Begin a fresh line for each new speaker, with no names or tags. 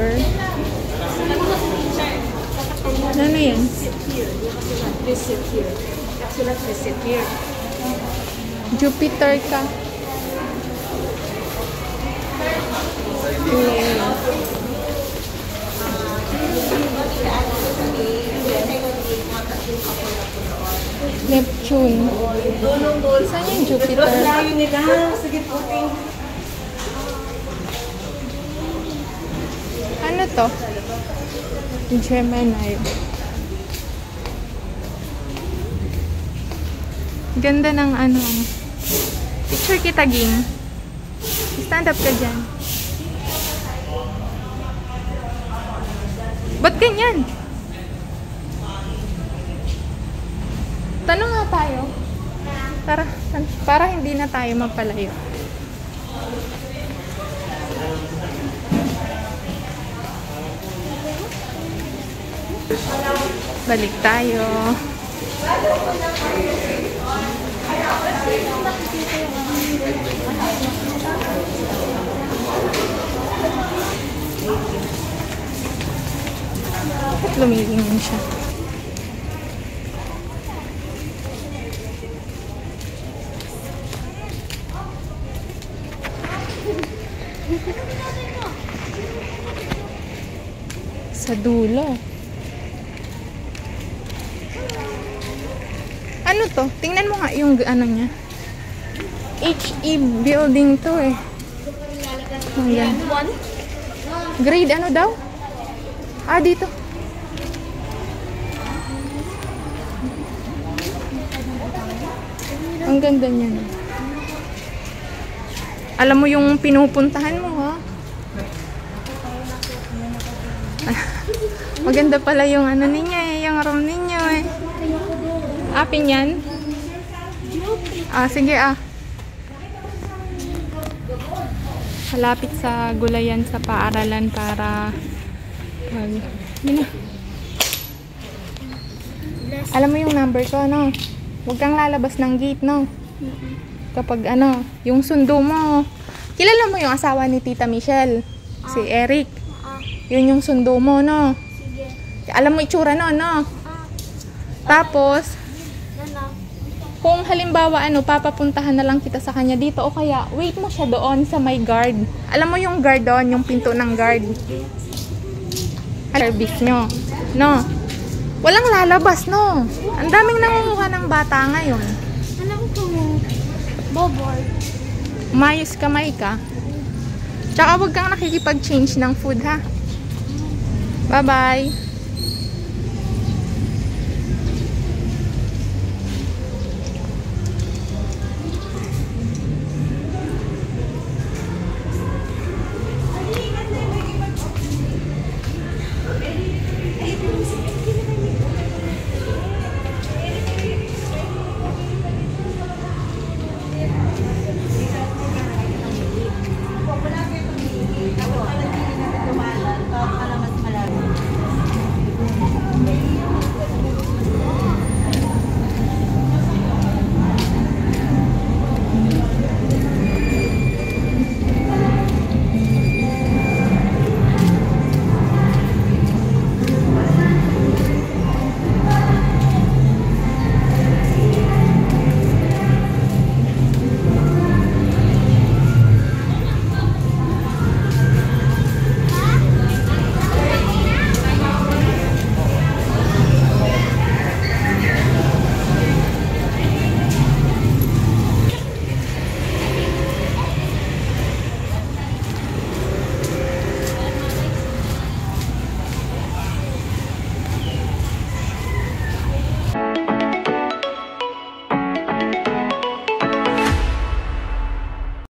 Jupiter. Ano yan? Jupiter ka. Neptune. Saan yung Jupiter? Ano to? Gemini. Ganda ng ano. Picture kita, Ging. Stand up ka dyan. Ba't ganyan? Tanong nga tayo. Para hindi na tayo magpalayo. Balik tayo. Bakit lumilingon siya? Sa dulo. Ano to? Tingnan mo nga yung ano niya. HE building to eh. Ayan. Grade ano daw? Ah, dito. Ang ganda niya. Alam mo yung pinupuntahan mo, ha? Maganda pala yung ano ninyo eh, yung room ninyo eh. Apin yan? Ah, sige ah. Malapit sa gulayan sa paaralan para alam mo yung number ko, no? Huwag kang lalabas ng gate, no? Kapag ano, yung sundo mo. Kilala mo yung asawa ni Tita Michelle? Si Eric. Yun yung sundo mo, no? Alam mo itsura no, no? Tapos, kung halimbawa ano, papapuntahan na lang kita sa kanya dito o kaya wait mo siya doon sa may guard. Alam mo yung guard doon, yung pinto ng guard. Service nyo, no? Walang lalabas, no? Ang daming nangunguha ng bata ngayon.
Alam ko, boboard.
Umayos kamay ka. Tsaka huwag kang nakikipag-change ng food, ha? Bye-bye.